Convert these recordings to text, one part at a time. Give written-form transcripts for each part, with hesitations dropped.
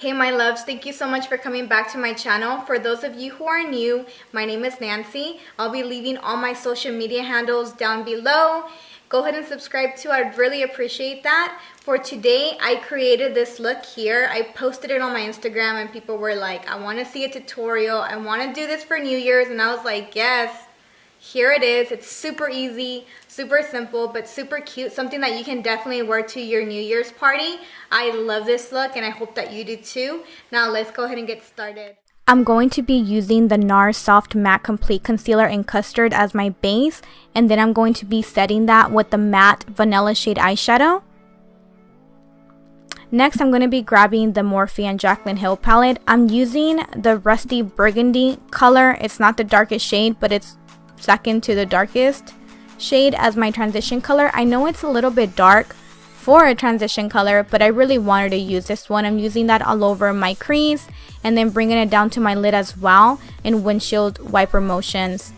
Hey my loves, thank you so much for coming back to my channel. For those of you who are new, my name is Nancy. I'll be leaving all my social media handles down below. Go ahead and subscribe too, I'd really appreciate that. For today, I created this look here. I posted it on my Instagram and people were like, I want to see a tutorial. I want to do this for New Year's. And I was like, yes, here it is. It's super easy, super simple, but super cute. Something that you can definitely wear to your New Year's party. I love this look and I hope that you do too. Now let's go ahead and get started. I'm going to be using the NARS Soft Matte Complete Concealer in Custard as my base. And then I'm going to be setting that with the matte vanilla shade eyeshadow. Next, I'm going to be grabbing the Morphe and Jaclyn Hill palette. I'm using the Rusty Burgundy color. It's not the darkest shade, but it's second to the darkest shade as my transition color. I know it's a little bit dark for a transition color, but I really wanted to use this one. I'm using that all over my crease and then bringing it down to my lid as well in windshield wiper motions.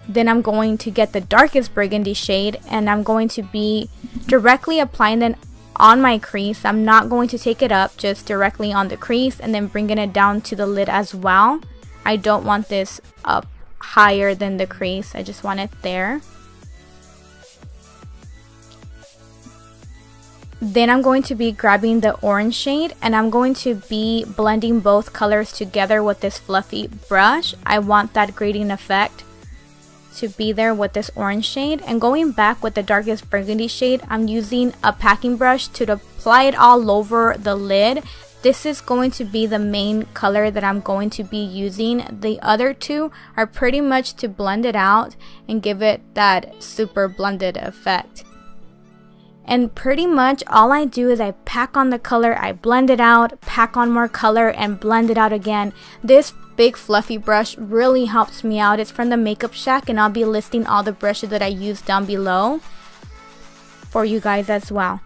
Then I'm going to get the darkest burgundy shade and I'm going to be directly applying it on my crease. I'm not going to take it up, just directly on the crease and then bringing it down to the lid as well. I don't want this up higher than the crease. I just want it there. Then I'm going to be grabbing the orange shade and I'm going to be blending both colors together with this fluffy brush. I want that grading effect to be there with this orange shade, and going back with the darkest burgundy shade, I'm using a packing brush to apply it all over the lid. This is going to be the main color that I'm going to be using. The other two are pretty much to blend it out and give it that super blended effect. And pretty much all I do is I pack on the color, I blend it out, pack on more color, and blend it out again. This big fluffy brush really helps me out. It's from the Makeup Shack and I'll be listing all the brushes that I use down below for you guys as well.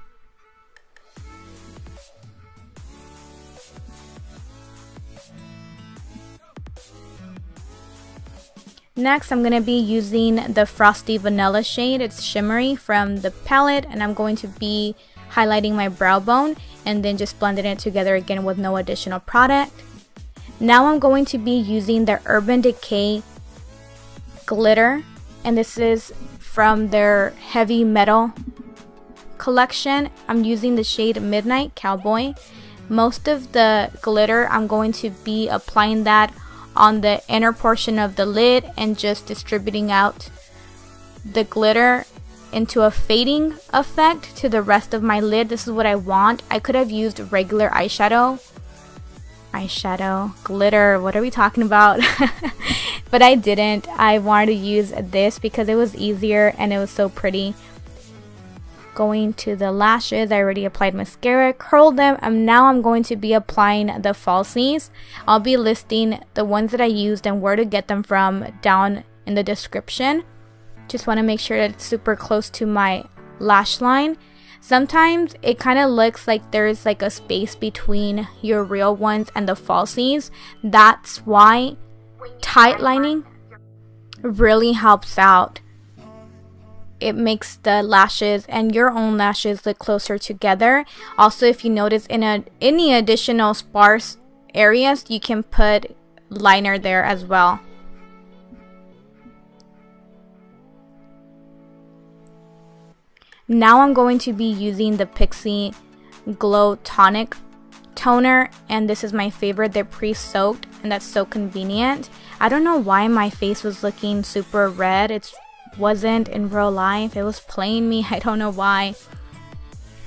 Next, I'm going to be using the Frosty Vanilla shade. It's shimmery from the palette and I'm going to be highlighting my brow bone and then just blending it together again with no additional product. Now I'm going to be using the Urban Decay glitter, and this is from their Heavy Metal collection. I'm using the shade Midnight Cowboy. Most of the glitter, I'm going to be applying that on the inner portion of the lid and just distributing out the glitter into a fading effect to the rest of my lid. This is what I want. I could have used regular eyeshadow, glitter, what are we talking about? But I didn't. I wanted to use this because it was easier and it was so pretty. Going to the lashes, I already applied mascara, curled them, and now I'm going to be applying the falsies. I'll be listing the ones that I used and where to get them from down in the description. Just want to make sure that it's super close to my lash line. Sometimes it kind of looks like there's like a space between your real ones and the falsies. That's why tight lining really helps out. It makes the lashes and your own lashes look closer together. Also, if you notice in any additional sparse areas, you can put liner there as well. Now I'm going to be using the Pixie Glow Tonic toner, and this is my favorite. They're pre-soaked and that's so convenient. I don't know why my face was looking super red. It wasn't in real life. It was playing me. I don't know why.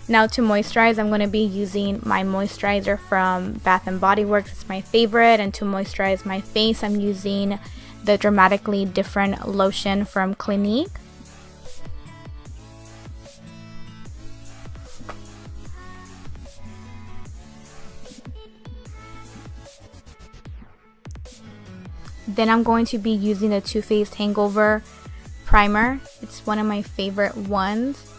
Now to moisturize, I'm going to be using my moisturizer from Bath & Body Works. It's my favorite. And to moisturize my face, I'm using the Dramatically Different lotion from Clinique. Then I'm going to be using the Too Faced Hangover primer. It's one of my favorite ones.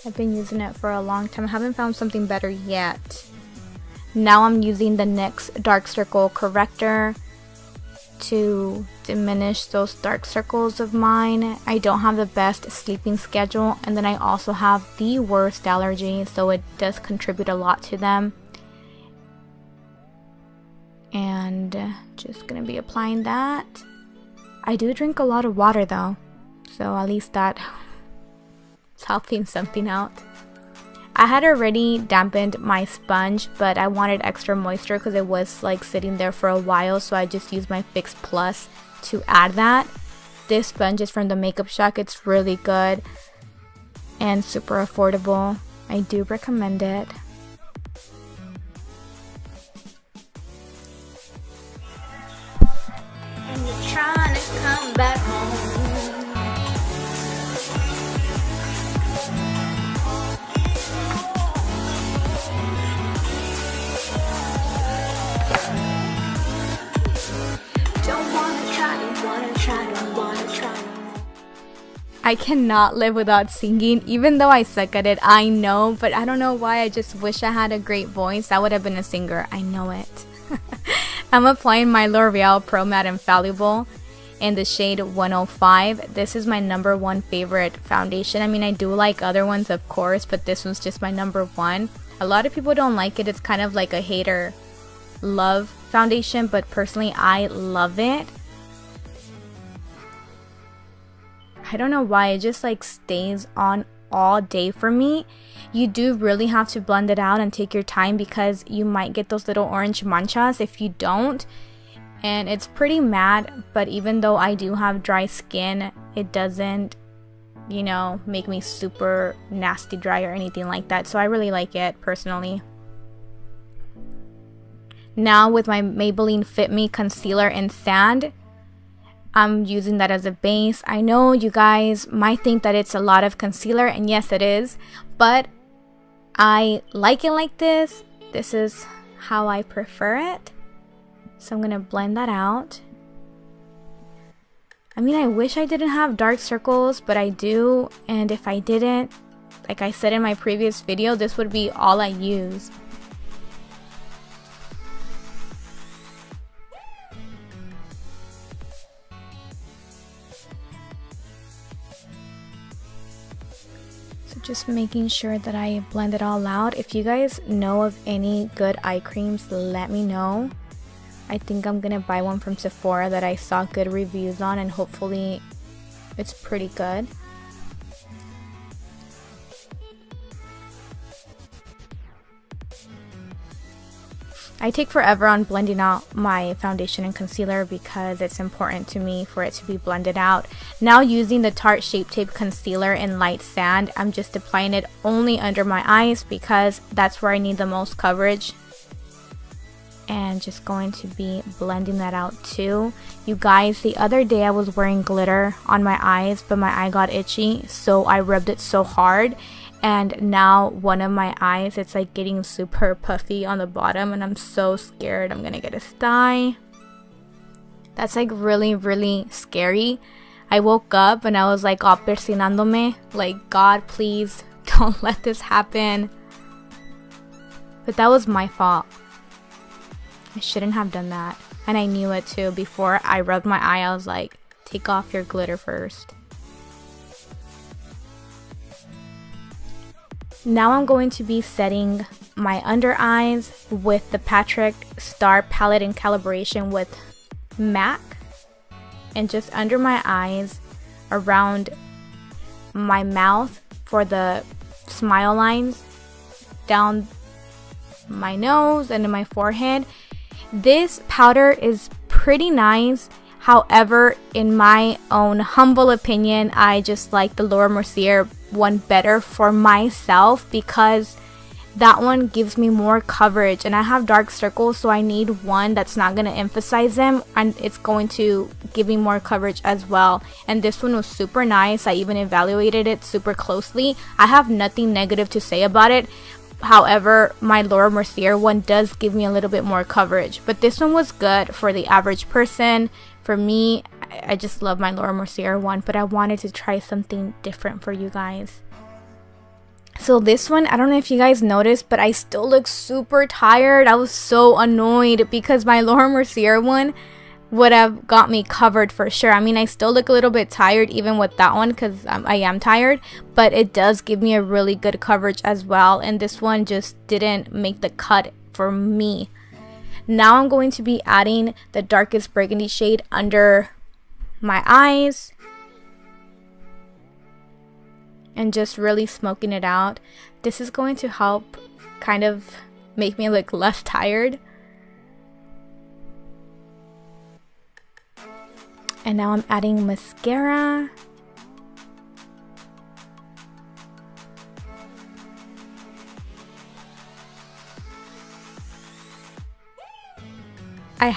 I've been using it for a long time. I haven't found something better yet. Now I'm using the NYX Dark Circle Corrector to diminish those dark circles of mine. I don't have the best sleeping schedule, and then I also have the worst allergy, so it does contribute a lot to them. And just gonna be applying that. I do drink a lot of water though, so at least that's helping something out. I had already dampened my sponge, but I wanted extra moisture because it was like sitting there for a while, so I just used my Fix Plus to add that. This sponge is from the Makeup Shack. It's really good and super affordable. I do recommend it. And you're trying to come back home. I cannot live without singing, even though I suck at it, I know, but I don't know why. I just wish I had a great voice. I would have been a singer, I know it. I'm applying my L'Oreal Pro Matte Infallible in the shade 105. This is my #1 favorite foundation. I mean, I do like other ones, of course, but this one's just my #1. A lot of people don't like it. It's kind of like a hater love foundation, but personally I love it. I don't know why, it just like stays on all day for me. You do really have to blend it out and take your time because you might get those little orange manchas if you don't. And it's pretty matte, but even though I do have dry skin, it doesn't, you know, make me super nasty dry or anything like that. So I really like it personally. Now with my Maybelline Fit Me Concealer in Sand, I'm using that as a base. I know you guys might think that it's a lot of concealer, and yes it is, but I like it like this. This is how I prefer it. So I'm gonna blend that out. I mean, I wish I didn't have dark circles, but I do, and if I didn't, like I said in my previous video, this would be all I use. Just making sure that I blend it all out. If you guys know of any good eye creams, let me know. I think I'm gonna buy one from Sephora that I saw good reviews on, and hopefully it's pretty good. I take forever on blending out my foundation and concealer because it's important to me for it to be blended out. Now using the Tarte Shape Tape Concealer in Light Sand, I'm just applying it only under my eyes because that's where I need the most coverage. And just going to be blending that out too. You guys, the other day I was wearing glitter on my eyes, but my eye got itchy, so I rubbed it so hard. And now one of my eyes, it's like getting super puffy on the bottom, and I'm so scared I'm gonna get a sty. That's like really, really scary. I woke up and I was like all persinándome, like, God, please don't let this happen. But that was my fault. I shouldn't have done that. And I knew it too. Before I rubbed my eye, I was like, take off your glitter first. Now I'm going to be setting my under eyes with the Patrick Star Palette in collaboration with MAC. And just under my eyes, around my mouth for the smile lines, down my nose and in my forehead. This powder is pretty nice. However, in my own humble opinion, I just like the Laura Mercier one better for myself because that one gives me more coverage, and I have dark circles, so I need one that's not going to emphasize them, and it's going to give me more coverage as well. And this one was super nice. I even evaluated it super closely. I have nothing negative to say about it. However, my Laura Mercier one does give me a little bit more coverage, but this one was good for the average person. For me, I just love my Laura Mercier one, but I wanted to try something different for you guys. So this one, I don't know if you guys noticed, but I still look super tired. I was so annoyed because my Laura Mercier one, would have got me covered for sure. I mean, I still look a little bit tired even with that one because I am tired, but it does give me a really good coverage as well, and this one just didn't make the cut for me. Now I'm going to be adding the darkest burgundy shade under my eyes and just really smoking it out. This is going to help kind of make me look less tired. And now I'm adding mascara. I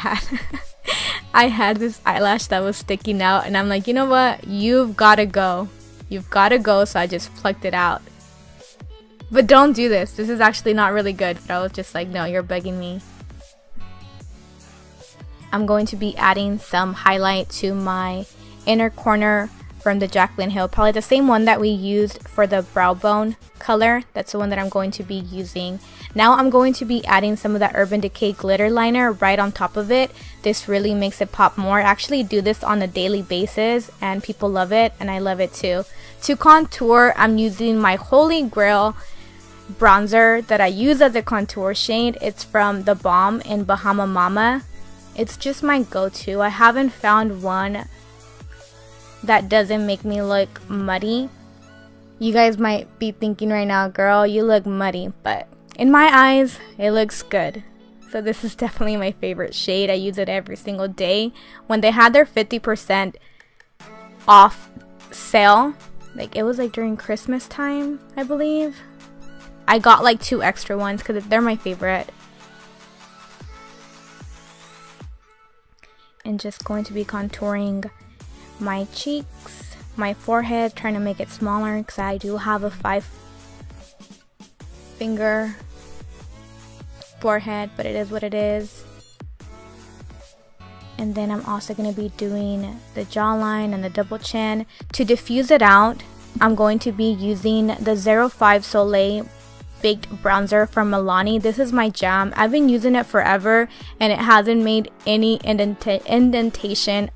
had this eyelash that was sticking out, and I'm like, you know what? You've gotta go. You've gotta go, so I just plucked it out. But don't do this. This is actually not really good. But I was just like, no, you're begging me. I'm going to be adding some highlight to my inner corner from the Jaclyn Hill palette, the same one that we used for the brow bone color. That's the one that I'm going to be using. Now I'm going to be adding some of that Urban Decay glitter liner right on top of it. This really makes it pop more. I actually do this on a daily basis and people love it, and I love it too. To contour, I'm using my Holy Grail bronzer that I use as a contour shade. It's from The Balm in Bahama Mama. It's just my go-to. I haven't found one that doesn't make me look muddy. You guys might be thinking right now, girl, you look muddy, but in my eyes, it looks good. So this is definitely my favorite shade. I use it every single day. When they had their 50% off sale, like it was like during Christmas time, I believe, I got like 2 extra ones because they're my favorite. And just going to be contouring my cheeks, my forehead, trying to make it smaller because I do have a 5-finger forehead, but it is what it is. And then I'm also going to be doing the jawline and the double chin. To diffuse it out, I'm going to be using the 05 Soleil baked bronzer from Milani. This is my jam. I've been using it forever and it hasn't made any indentation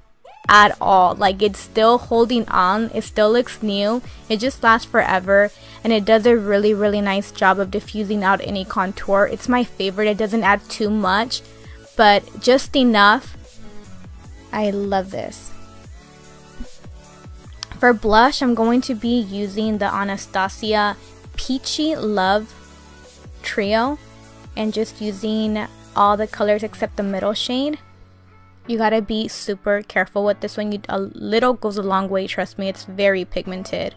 at all. Like, it's still holding on. It still looks new. It just lasts forever, and it does a really nice job of diffusing out any contour. It's my favorite. It doesn't add too much, but just enough. I love this. For blush, I'm going to be using the Anastasia Peachy Love Trio and just using all the colors except the middle shade. You gotta be super careful with this one. A little goes a long way, trust me. It's very pigmented.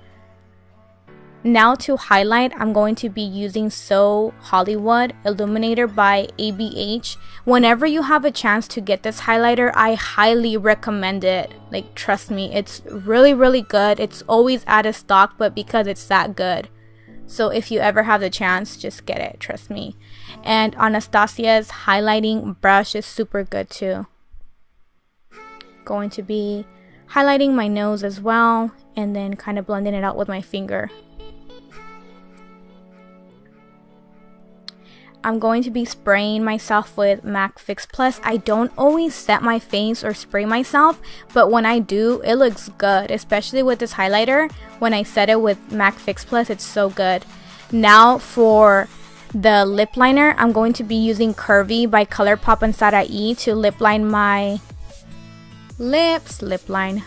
Now to highlight, I'm going to be using So Hollywood Illuminator by ABH. Whenever you have a chance to get this highlighter, I highly recommend it. Like, trust me, it's really good. It's always out of stock, but because it's that good. So if you ever have the chance, just get it, trust me. And Anastasia's highlighting brush is super good too. Going to be highlighting my nose as well, and then kind of blending it out with my finger. I'm going to be spraying myself with MAC Fix Plus. I don't always set my face or spray myself, but when I do, it looks good, especially with this highlighter. When I set it with MAC Fix Plus, it's so good. Now for the lip liner, I'm going to be using Curvy by ColourPop and Sara E to lip line my lips. Lip line.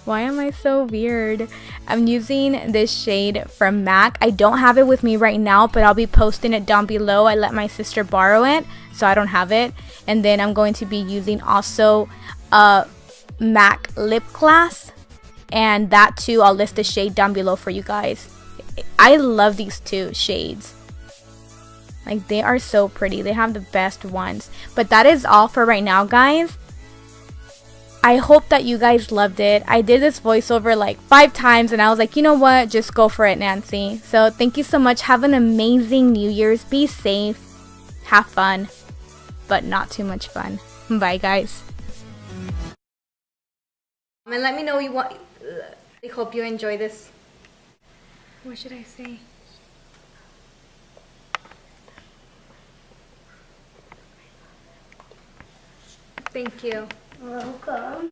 Why am I so weird? I'm using this shade from MAC. I don't have it with me right now, but I'll be posting it down below. I let my sister borrow it, so I don't have it. And then I'm going to be using also a MAC lip gloss, and that too, I'll list the shade down below for you guys. I love these two shades. Like, they are so pretty. They have the best ones. But that is all for right now, guys. I hope that you guys loved it. I did this voiceover like 5 times and I was like, you know what? Just go for it, Nancy. So thank you so much. Have an amazing New Year's. Be safe. Have fun. But not too much fun. Bye, guys. And let me know what you want. I hope you enjoy this. What should I say? Thank you. Welcome.